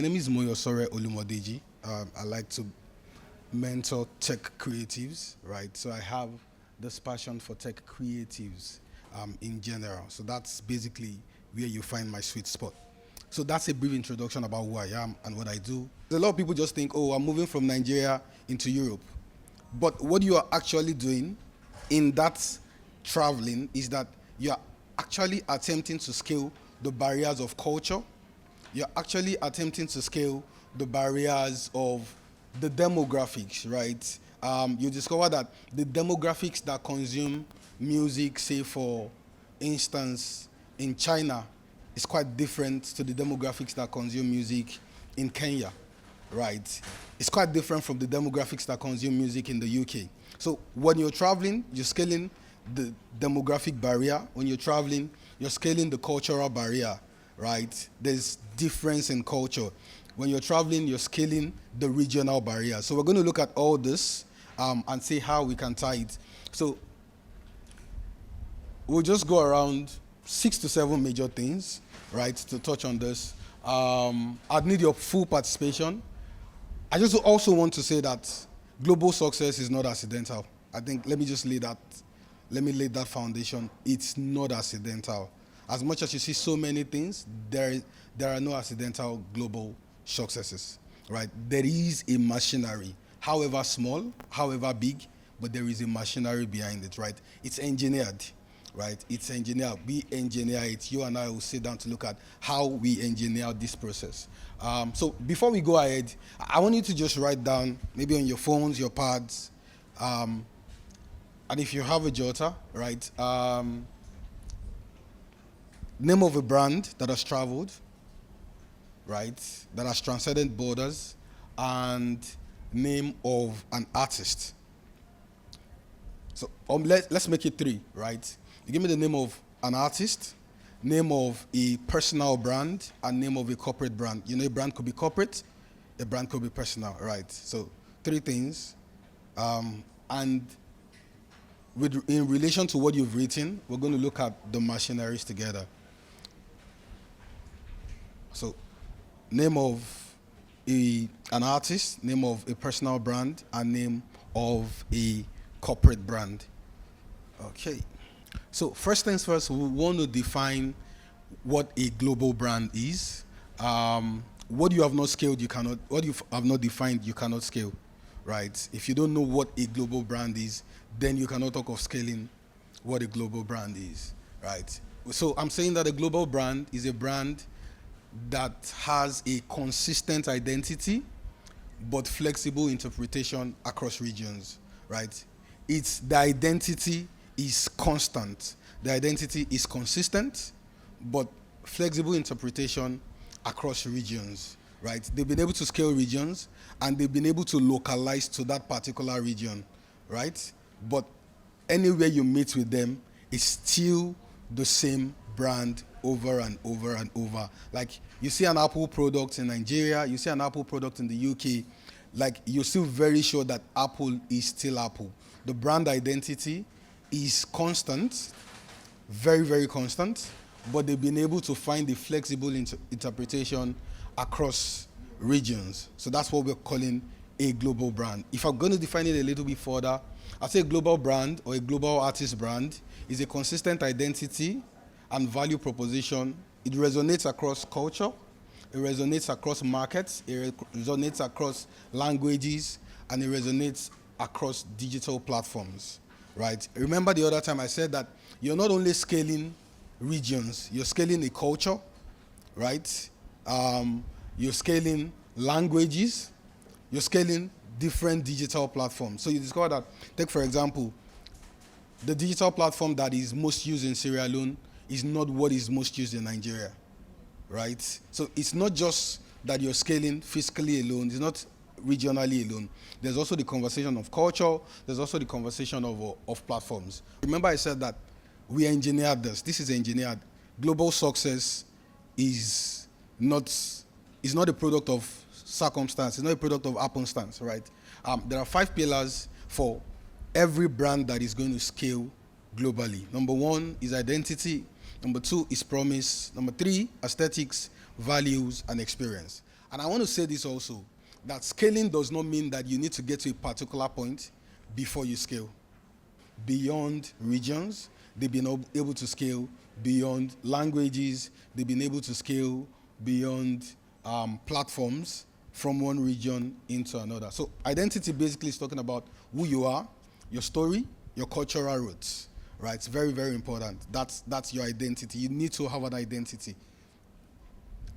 My name is Moyosore Olumodeji. I like to mentor tech creatives, right? So I have this passion for tech creatives in general. So that's basically where you find my sweet spot. So that's a brief introduction about who I am and what I do. A lot of people just think, oh, I'm moving from Nigeria into Europe. But what you are actually doing in that traveling is that you are actually attempting to scale the barriers of culture. You're actually attempting to scale the barriers of the demographics, right? You discover that the demographics that consume music, say for instance, in China, is quite different to the demographics that consume music in Kenya, right? It's quite different from the demographics that consume music in the UK. So when you're traveling, you're scaling the demographic barrier. When you're traveling, you're scaling the cultural barrier, right? There's difference in culture. When you're traveling, you're scaling the regional barrier. So we're going to look at all this and see how we can tie it. So we'll just go around 6 to 7 major things, right, to touch on this. I'd need your full participation. I just also want to say that global success is not accidental. I think let me lay that foundation. It's not accidental. As much as you see so many things, there are no accidental global successes, right? There is a machinery, however small, however big, but there is a machinery behind it, right? It's engineered, right? It's engineered. We engineer it. You and I will sit down to look at how we engineer this process. So before we go ahead, I want you to just write down, maybe on your phones, your pads, and if you have a jotter, right? Name of a brand that has traveled, right? That has transcended borders, and name of an artist. So let's make it 3, right? You give me the name of an artist, name of a personal brand, and name of a corporate brand. You know, a brand could be corporate, a brand could be personal, right? So 3 things. And in relation to what you've written, we're going to look at the machineries together. So name of an artist, name of a personal brand, and name of a corporate brand. Okay. So first things first, we want to define what a global brand is. What you have not scaled, what you have not defined, you cannot scale, right? If you don't know what a global brand is, then you cannot talk of scaling what a global brand is, right? So I'm saying that a global brand is a brand that has a consistent identity but flexible interpretation across regions, right? The identity is constant. The identity is consistent but flexible interpretation across regions, right? They've been able to scale regions and they've been able to localize to that particular region, right? But anywhere you meet with them, it's still the same brand over and over and over. Like you see an Apple product in Nigeria, you see an Apple product in the UK, like you're still very sure that Apple is still Apple. The brand identity is constant, very, very constant, but they've been able to find the flexible interpretation across regions. So that's what we're calling a global brand. If I'm going to define it a little bit further, I'd say a global brand or a global artist brand is a consistent identity and value proposition. It resonates across culture, it resonates across markets, it resonates across languages, and it resonates across digital platforms, right? Remember the other time I said that you're not only scaling regions, you're scaling a culture, right? You're scaling languages, you're scaling different digital platforms. So you discover that, take for example, the digital platform that is most used in Sierra Leone is not what is most used in Nigeria, right? So it's not just that you're scaling fiscally alone, it's not regionally alone. There's also the conversation of culture, there's also the conversation of platforms. Remember I said that we engineered this. This is engineered. Global success is not a product of circumstance, it's not a product of happenstance, right? There are 5 pillars for every brand that is going to scale globally. Number 1 is identity. Number 2 is promise. Number 3, aesthetics, values, and experience. And I want to say this also, that scaling does not mean that you need to get to a particular point before you scale. Beyond regions, they've been able to scale beyond languages, they've been able to scale beyond platforms from one region into another. So identity basically is talking about who you are, your story, your cultural roots, right? It's very, very important. That's your identity. You need to have an identity.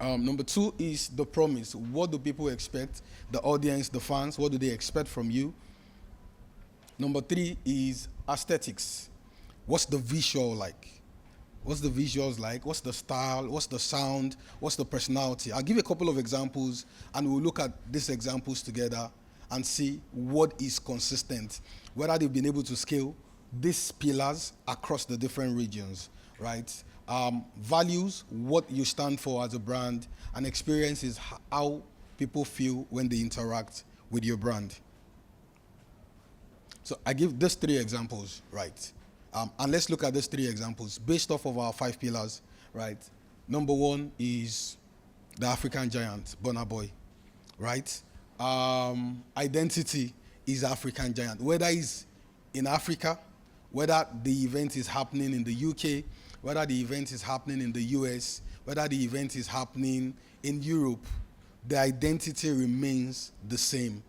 Number two is the promise. What do people expect? The audience, the fans, what do they expect from you? Number three is aesthetics. What's the visual like? What's the visuals like? What's the style? What's the sound? What's the personality? I'll give you a couple of examples and we'll look at these examples together and see what is consistent, whether they've been able to scale these pillars across the different regions, right? Values, what you stand for as a brand, and experience is how people feel when they interact with your brand. So I give these three examples, right? And let's look at these three examples based off of our 5 pillars, right? Number one is the African giant, Burna Boy, right? Identity is African giant. Whether it's in Africa, whether the event is happening in the UK, whether the event is happening in the US, whether the event is happening in Europe, the identity remains the same,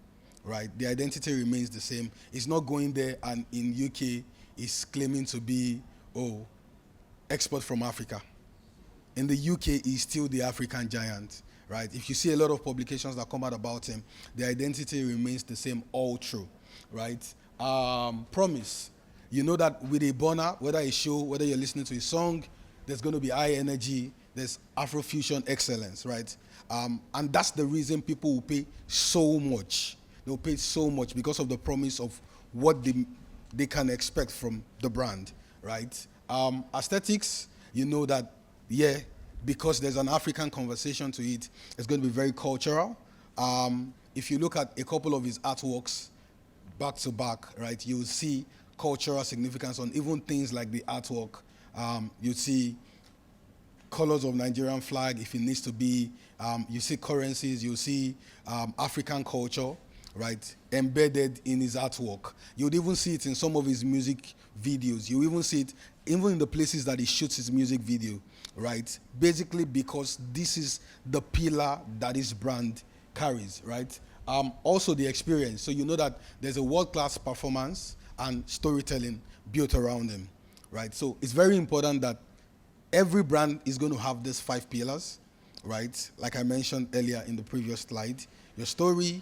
right? The identity remains the same. It's not going there and in UK is claiming to be, expert from Africa. In the UK, he's still the African giant, right? If you see a lot of publications that come out about him, the identity remains the same all through, right? Promise. You know that with a burner, whether a show, whether you're listening to a song, there's going to be high energy, there's Afrofusion excellence, right? And that's the reason people will pay so much. They'll pay so much because of the promise of what they can expect from the brand, right? Aesthetics, you know that, because there's an African conversation to it, it's going to be very cultural. If you look at a couple of his artworks back to back, right, you'll see cultural significance on even things like the artwork. You see colors of Nigerian flag if it needs to be. You see currencies, you see African culture, right, embedded in his artwork. You'd even see it in some of his music videos. You even see it even in the places that he shoots his music video, right? Basically because this is the pillar that his brand carries, right? Also the experience. So you know that there's a world-class performance and storytelling built around him, right? So it's very important that every brand is going to have these 5 pillars, right? Like I mentioned earlier in the previous slide, your story,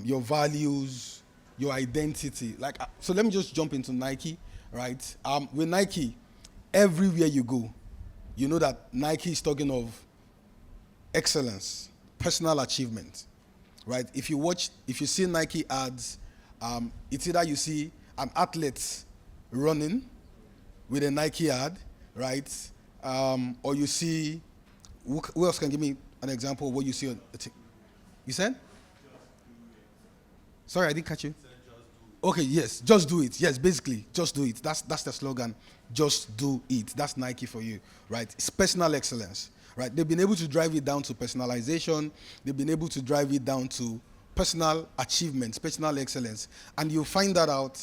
your values, your identity. So let me just jump into Nike, right? With Nike, everywhere you go, you know that Nike is talking of excellence, personal achievement, right? If you see Nike ads, it's either you see an athlete running with a Nike ad, right? Or you see, who else can give me an example of what you see on the You said? Sorry, I didn't catch you. Okay, yes, just do it. Yes, basically, just do it. That's the slogan. Just do it. That's Nike for you, right? It's personal excellence, right? They've been able to drive it down to personalization. They've been able to drive it down to personal achievements, personal excellence. And you'll find that out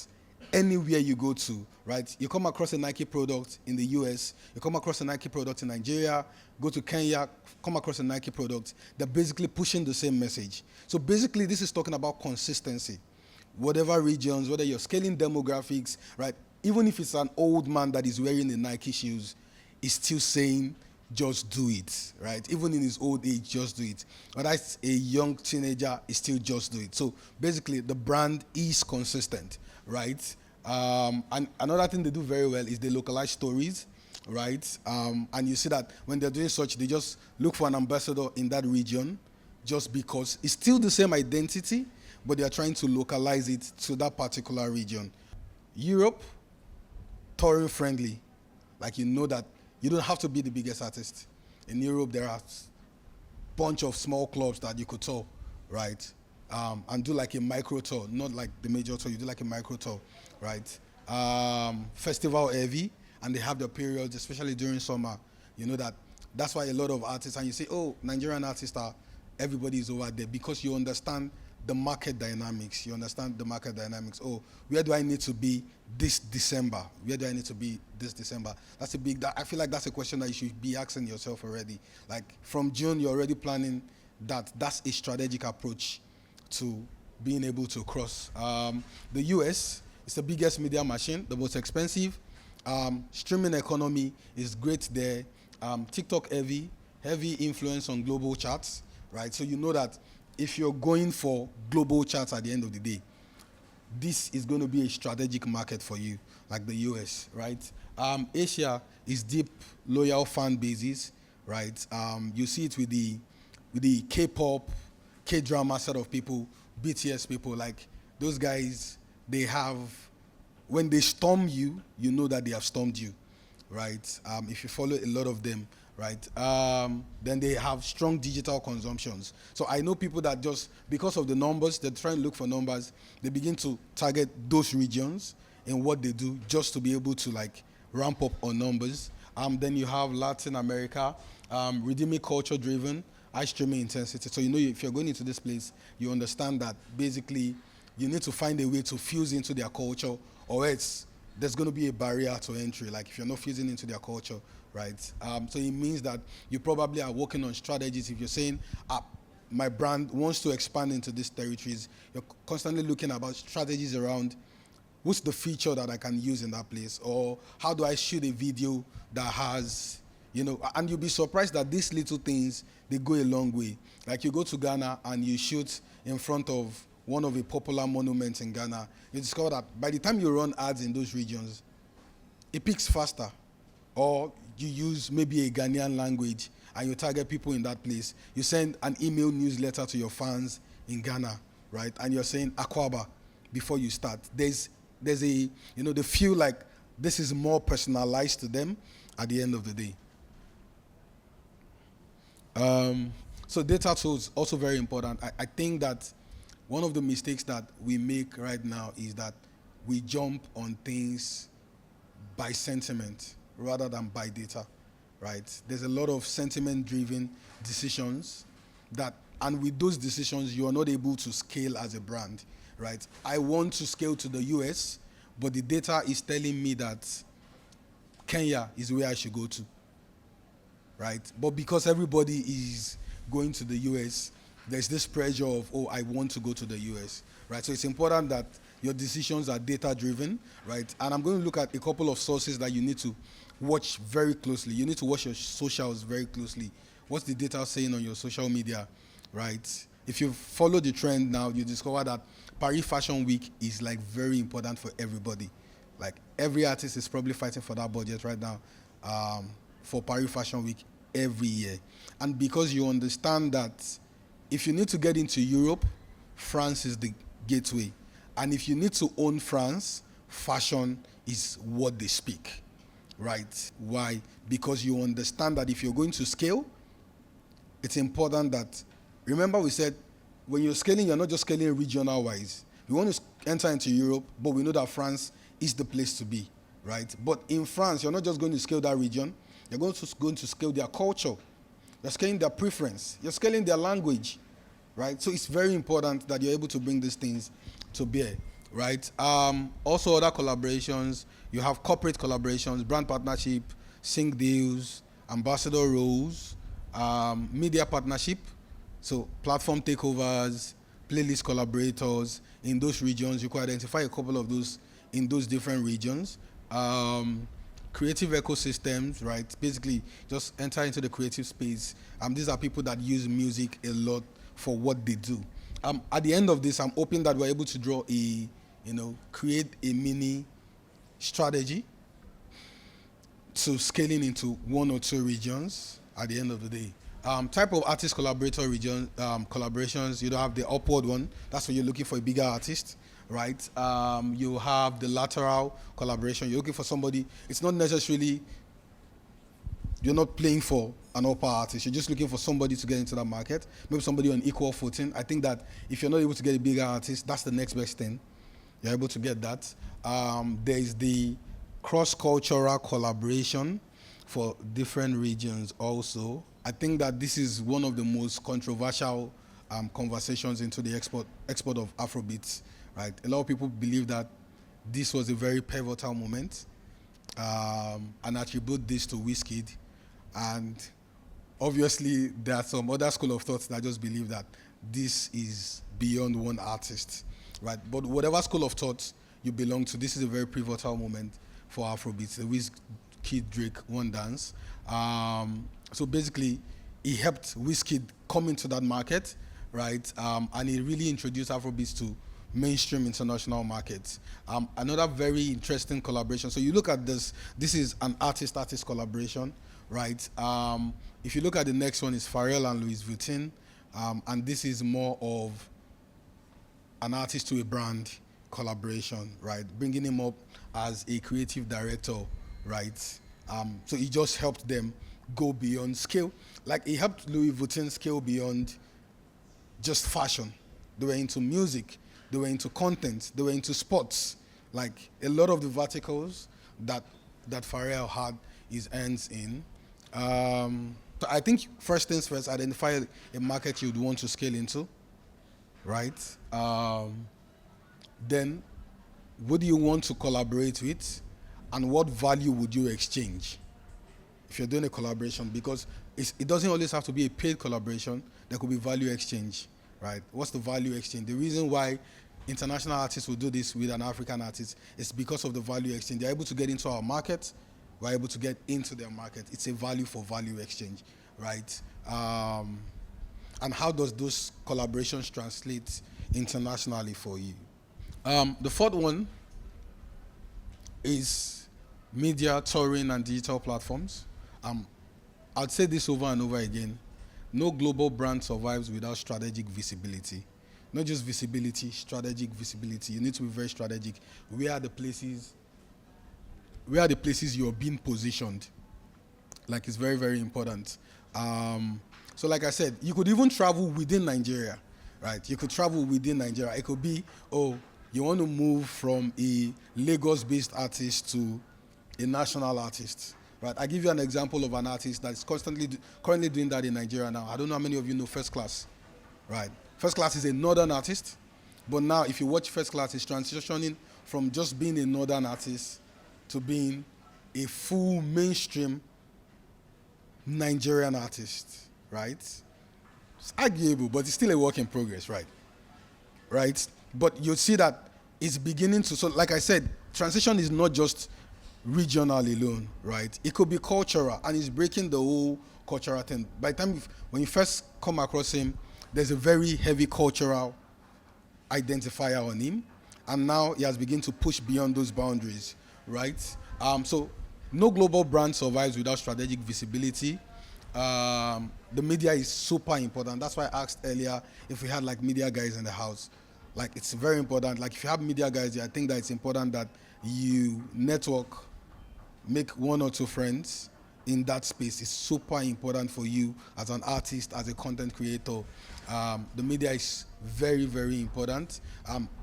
anywhere you go to, right? You come across a Nike product in the US, you come across a Nike product in Nigeria, go to Kenya, come across a Nike product. They're basically pushing the same message. So basically, this is talking about consistency. Whatever regions, whether you're scaling demographics, right? Even if it's an old man that is wearing the Nike shoes, he's still saying, just do it, right? Even in his old age, just do it. Whether it's a young teenager, he still just do it. So basically, the brand is consistent, right? And another thing they do very well is they localize stories, right? And you see that when they're doing such, they just look for an ambassador in that region just because it's still the same identity, but they're trying to localize it to that particular region. Europe, touring friendly. Like you know that you don't have to be the biggest artist. In Europe, there are a bunch of small clubs that you could tour, right? And do like a micro tour, not like the major tour, you do like a micro tour, right? Festival heavy, and they have their periods, especially during summer. You know that's why a lot of artists, and you say, oh, Nigerian artists are everybody is over there because you understand the market dynamics. You understand the market dynamics. Oh, where do I need to be this December? Where do I need to be this December? That's a big. I feel like that's a question that you should be asking yourself already. Like from June, you're already planning that. That's a strategic approach to being able to cross. The US is the biggest media machine, the most expensive. Streaming economy is great there. TikTok heavy influence on global charts, right? So you know that if you're going for global charts at the end of the day, this is going to be a strategic market for you, like the US, right? Asia is deep, loyal fan bases, right? You see it with the K-pop, K-drama set of people, BTS people, like those guys, they have, when they storm you, you know that they have stormed you, right? If you follow a lot of them, right? Then they have strong digital consumptions. So I know people that just because of the numbers, they're trying to look for numbers. They begin to target those regions in what they do just to be able to like ramp up on numbers. Then you have Latin America, redeeming culture driven, high streaming intensity. So you know if you're going into this place, you understand that basically you need to find a way to fuse into their culture, or else there's going to be a barrier to entry. Like if you're not fusing into their culture, right? So it means that you probably are working on strategies. If you're saying, my brand wants to expand into these territories, you're constantly looking about strategies around what's the feature that I can use in that place, or how do I shoot a video that has, and you'll be surprised that these little things, they go a long way. Like you go to Ghana and you shoot in front of one of the popular monuments in Ghana, you discover that by the time you run ads in those regions, it picks faster. Or you use maybe a Ghanaian language and you target people in that place. You send an email newsletter to your fans in Ghana, right? And you're saying Akwaba before you start. There's a, they feel like this is more personalized to them at the end of the day. So data tools also very important. I think that one of the mistakes that we make right now is that we jump on things by sentiment rather than by data, right? There's a lot of sentiment-driven decisions and with those decisions, you are not able to scale as a brand, right? I want to scale to the US, but the data is telling me that Kenya is where I should go to, right? But because everybody is going to the US, there's this pressure of, I want to go to the US, right? So it's important that your decisions are data-driven, right? And I'm going to look at a couple of sources that you need to watch very closely. You need to watch your socials very closely. What's the data saying on your social media, right? If you follow the trend now, you discover that Paris Fashion Week is like very important for everybody. Like every artist is probably fighting for that budget right now for Paris Fashion Week every year. And because you understand that if you need to get into Europe, France is the gateway. And if you need to own France, fashion is what they speak, right? Why? Because you understand that if you're going to scale, it's important that, remember we said, when you're scaling, you're not just scaling regional-wise. You want to enter into Europe, but we know that France is the place to be, right? But in France, you're not just going to scale that region. You're going to scale their culture. You're scaling their preference. You're scaling their language, right? So it's very important that you're able to bring these things to bear, right? Also, other collaborations. You have corporate collaborations, brand partnership, sync deals, ambassador roles, media partnership, so platform takeovers, playlist collaborators in those regions. You could identify a couple of those in those different regions. Creative ecosystems, right? Basically, just enter into the creative space. These are people that use music a lot for what they do. At the end of this, I'm hoping that we're able to draw create a mini strategy to scaling into one or two regions at the end of the day. Type of artist collaborator region collaborations, you don't have the upward one. That's when you're looking for a bigger artist, right? You have the lateral collaboration. You're looking for somebody. It's not necessarily, you're not playing for an upper artist. You're just looking for somebody to get into that market. Maybe somebody on equal footing. I think that if you're not able to get a bigger artist, that's the next best thing. You're able to get that. There is the cross-cultural collaboration. for different regions also. I think that this is one of the most controversial conversations into the export of Afrobeats, right? A lot of people believe that this was a very pivotal moment and attribute this to Wizkid. And obviously, there are some other school of thoughts that just believe that this is beyond one artist, right? But whatever school of thought you belong to, this is a very pivotal moment for Afrobeats. The Wizkid Drake One Dance. So basically, he helped Wizkid come into that market, right? And he really introduced Afrobeats to mainstream international markets. Another very interesting collaboration. So you look at this. This is an artist-artist collaboration, right? If you look at the next one, is Pharrell and Louis Vuitton, and this is more of an artist to a brand collaboration, right? Bringing him up as a creative director, right? So he just helped them go beyond scale. Like he helped Louis Vuitton scale beyond just fashion. They were into music, they were into content, they were into sports. Like a lot of the verticals that Pharrell had his hands in. So I think first things first, identify a market you'd want to scale into, right? Then, who do you want to collaborate with, and what value would you exchange if you're doing a collaboration? Because it doesn't always have to be a paid collaboration. There could be value exchange, right? What's the value exchange? The reason why international artists will do this with an African artist is because of the value exchange. They're able to get into our market, we're able to get into their market. It's a value for value exchange, right? And how does those collaborations translate internationally for you? The fourth one is media, touring, and digital platforms. I'd say this over and over again. No global brand survives without strategic visibility. Not just visibility, strategic visibility. You need to be very strategic. Where are the places you're being positioned? Like, it's very, very important. So like I said, you could even travel within Nigeria, right? You could travel within Nigeria. It could be, you want to move from a Lagos-based artist to a national artist, right? I give you an example of an artist that's currently doing that in Nigeria now. I don't know how many of you know First Class, right? First Class is a northern artist, but now if you watch First Class, it's transitioning from just being a northern artist to being a full mainstream Nigerian artist, right? It's arguable, but it's still a work in progress, right? Right? But you see that it's beginning to, so like I said, transition is not just regional alone, right? It could be cultural, and it's breaking the whole cultural thing. By the time, when you first come across him, there's a very heavy cultural identifier on him, and now he has begun to push beyond those boundaries, right? So no global brand survives without strategic visibility. The media is super important. That's why I asked earlier if we had like media guys in the house. Like, it's very important. Like, if you have media guys, I think that it's important that you network, make one or two friends in that space. It's super important for you as an artist, as a content creator. The media is very, very important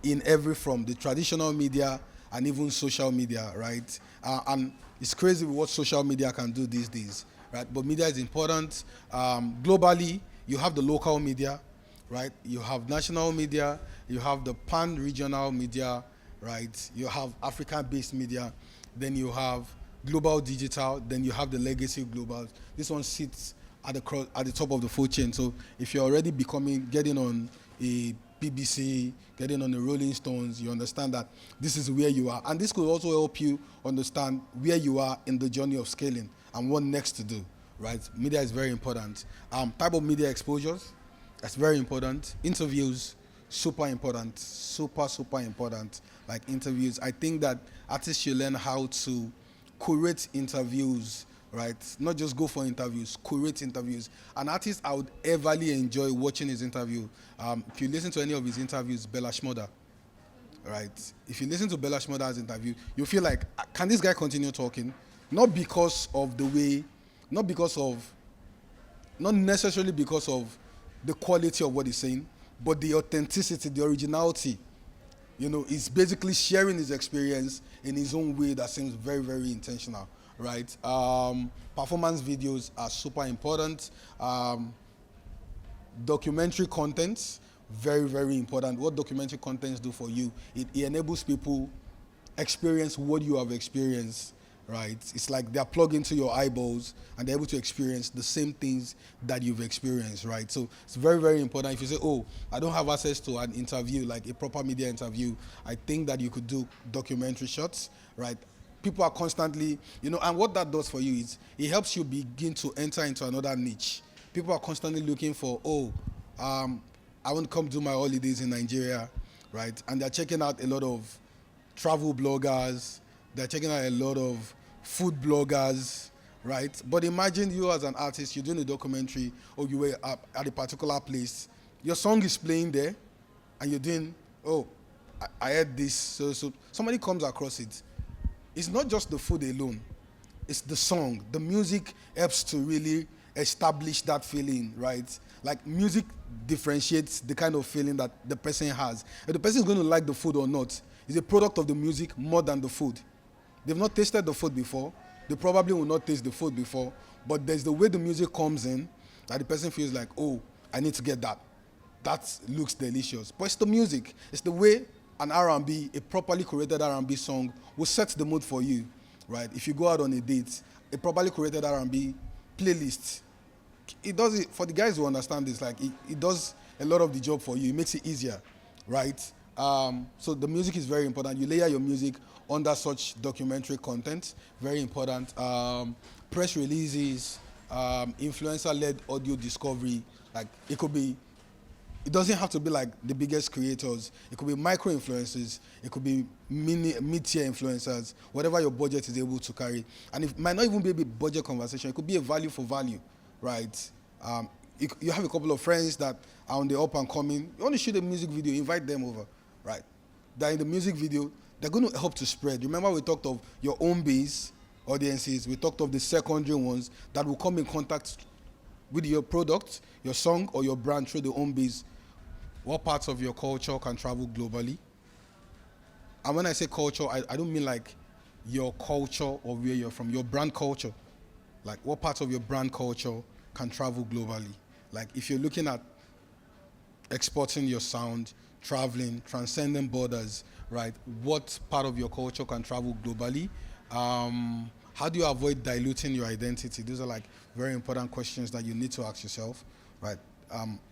in every form, the traditional media and even social media, right? And it's crazy what social media can do these days, right? But media is important. Globally, you have the local media, right? You have national media, you have the pan-regional media, right? You have African-based media, then you have global digital, then you have the legacy global. This one sits at the top of the food chain. So if you're already getting on a BBC, getting on the Rolling Stones, you understand that this is where you are. And this could also help you understand where you are in the journey of scaling and what next to do, right? Media is very important. Type of media exposures, that's very important. Interviews, super important, super, super important. Like interviews, I think that artists should learn how to curate interviews, right? Not just go for interviews, curate interviews. An artist I would everly enjoy watching his interview. If you listen to any of his interviews, Bella Shmurda, right? If you listen to Bella Shmurda's interview, you feel like, can this guy continue talking? Not because of the way, not necessarily because of the quality of what he's saying, but the authenticity, the originality. You know, he's basically sharing his experience in his own way that seems very, very intentional, right? Performance videos are super important. Documentary content, very, very important. What documentary contents do for you, it enables people experience what you have experienced, right? It's like they're plugged into your eyeballs and they're able to experience the same things that you've experienced, right? So it's very, very important. If you say, oh, I don't have access to an interview, like a proper media interview, I think that you could do documentary shots, right? People are constantly, and what that does for you is it helps you begin to enter into another niche. People are constantly looking for, I want to come do my holidays in Nigeria, right? And they're checking out a lot of travel bloggers, they're checking out a lot of food bloggers, right? But imagine you as an artist, you're doing a documentary or you were at a particular place, your song is playing there, and you're doing, I heard this, so somebody comes across it. It's not just the food alone, it's the song. The music helps to really establish that feeling, right? Like music differentiates the kind of feeling that the person has. If the person is going to like the food or not is a product of the music more than the food. They've not tasted the food before. They probably will not taste the food before. But there's the way the music comes in that the person feels like, oh, I need to get that. That looks delicious. But it's the music. It's the way an R&B, a properly curated R&B song will set the mood for you, right? If you go out on a date, a properly curated R&B playlist, it does it for the guys who understand this. Like it does a lot of the job for you. It makes it easier, right? So the music is very important. You layer your music under such documentary content, very important. Press releases, influencer-led audio discovery. Like it doesn't have to be like the biggest creators. It could be micro influencers. It could be mid-tier influencers. Whatever your budget is able to carry, and it might not even be a budget conversation. It could be a value for value, right? You have a couple of friends that are on the up and coming. You want to shoot a music video, invite them over, right? That in the music video, they're going to help to spread. Remember we talked of your own base audiences. We talked of the secondary ones that will come in contact with your product, your song, or your brand through the home base. What parts of your culture can travel globally? And when I say culture, I don't mean like your culture or where you're from, your brand culture. Like what parts of your brand culture can travel globally? Like if you're looking at exporting your sound, traveling, transcending borders, right? What part of your culture can travel globally? How do you avoid diluting your identity? Those are like very important questions that you need to ask yourself, right?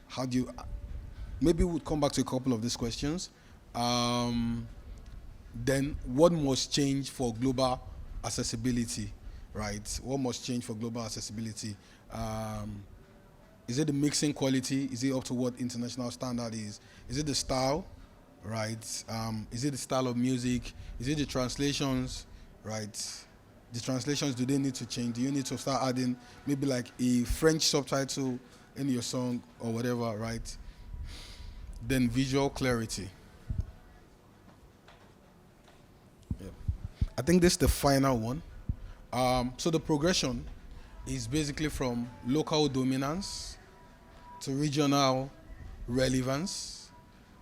How do you, maybe we'll come back to a couple of these questions. Then what must change for global accessibility, right? What must change for global accessibility? Is it the mixing quality? Is it up to what international standard is? Is it the style, right? Is it the style of music? Is it the translations, right? The translations, do they need to change? Do you need to start adding maybe like a French subtitle in your song or whatever, right? Then visual clarity. Yeah. I think this is the final one. So the progression is basically from local dominance to regional relevance,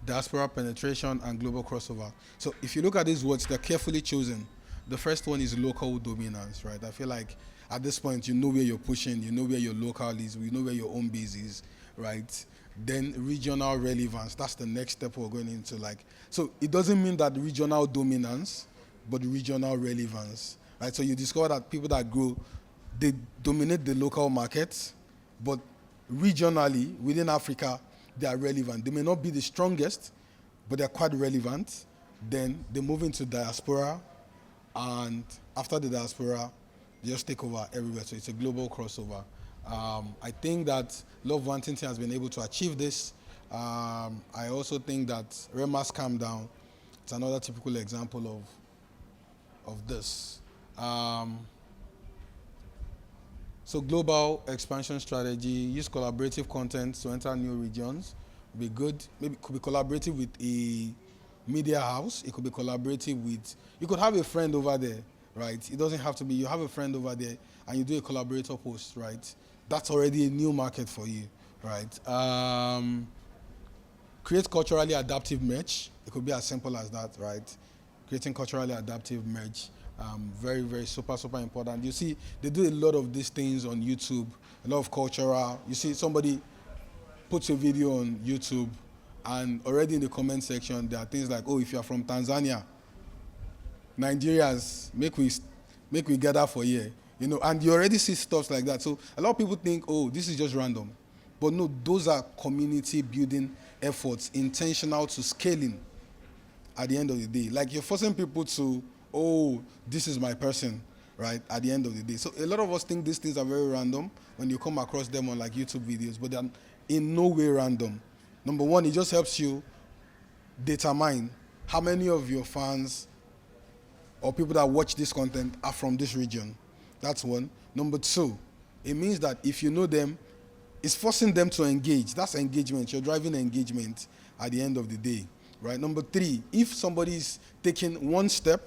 diaspora penetration, and global crossover. So if you look at these words, they're carefully chosen. The first one is local dominance, right? I feel like at this point, you know where you're pushing, you know where your local is, you know where your home base is, right? Then regional relevance, that's the next step we're going into. Like, so it doesn't mean that regional dominance, but regional relevance, right? So you discover that people that grow, they dominate the local markets, but regionally, within Africa, they are relevant. They may not be the strongest, but they're quite relevant. Then they move into diaspora, and after the diaspora, they just take over everywhere. So it's a global crossover. I think that Love Wantington has been able to achieve this. I also think that Rema's Calm Down, it's another typical example of this. So global expansion strategy, use collaborative content to enter new regions. Be good. Maybe it could be collaborative with a media house. It could be collaborative with, you could have a friend over there, right? It doesn't have to be, you have a friend over there and you do a collaborator post, right? That's already a new market for you, right? Create culturally adaptive merch. It could be as simple as that, right? Creating culturally adaptive merch. Very, very super important. You see, they do a lot of these things on YouTube, a lot of cultural. You see, somebody puts a video on YouTube, and already in the comment section, there are things like, oh, if you're from Tanzania, Nigerians, make we gather for here, and you already see stuff like that. So a lot of people think, oh, this is just random, but no, those are community building efforts, intentional to scaling. At the end of the day, like you're forcing people to, oh, this is my person, right? At the end of the day, so a lot of us think these things are very random when you come across them on like YouTube videos, but they're in no way random. Number one, it just helps you determine how many of your fans or people that watch this content are from this region. That's one. Number two, it means that if you know them, it's forcing them to engage. That's engagement. You're driving engagement at the end of the day, right? Number three, if somebody is taking one step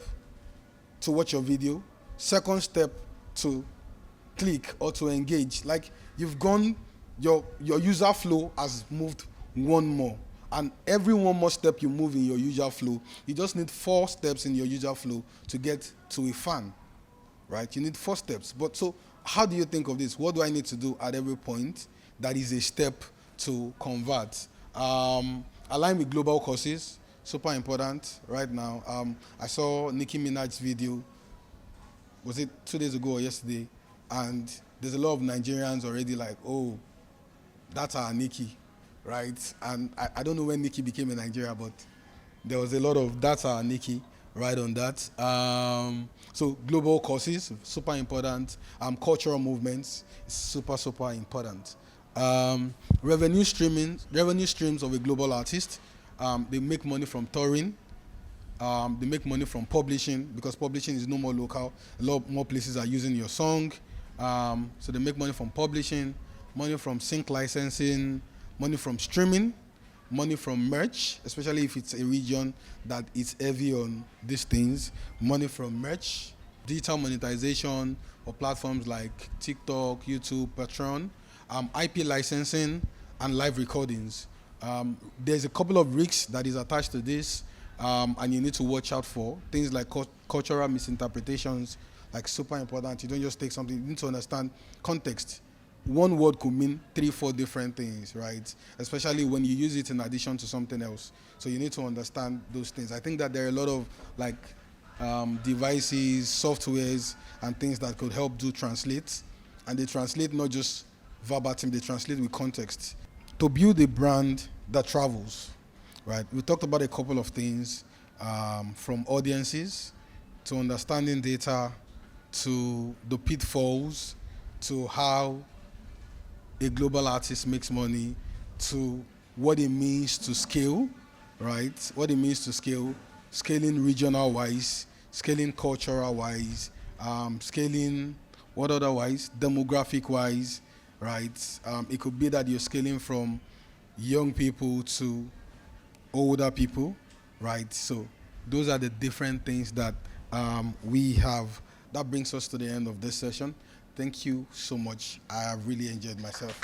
to watch your video, second step to click or to engage, like you've gone, your user flow has moved one more. And every one more step you move in your user flow, you just need 4 steps in your user flow to get to a fan, right? You need 4 steps. But so how do you think of this? What do I need to do at every point that is a step to convert? Align with global causes, super important right now. I saw Nicki Minaj's video, was it 2 days ago or yesterday? And there's a lot of Nigerians already like, oh, that's our Nicki, right? And I don't know when Nicki became a Nigeria, but there was a lot of that's our Nicki right on that. So global causes, super important. Cultural movements, super important. Revenue streams of a global artist. They make money from touring. They make money from publishing, because publishing is no more local. A lot more places are using your song. So they make money from publishing, money from sync licensing, money from streaming, money from merch, especially if it's a region that is heavy on these things, money from merch, digital monetization or platforms like TikTok, YouTube, Patreon, IP licensing, and live recordings. There's a couple of risks that is attached to this, and you need to watch out for. Things like cultural misinterpretations, like super important. You don't just take something, you need to understand context. One word could mean 3-4 different things, right? Especially when you use it in addition to something else. So you need to understand those things. I think that there are a lot of like devices, softwares, and things that could help do translate. And they translate not just verbatim, they translate with context. To build a brand that travels, right? We talked about a couple of things, from audiences to understanding data to the pitfalls to how a global artist makes money to what it means to scale, right? What it means to scale, scaling regional wise, scaling cultural wise, scaling what otherwise, demographic wise, right? It could be that you're scaling from young people to older people, right? So those are the different things that we have. That brings us to the end of this session. Thank you so much. I have really enjoyed myself.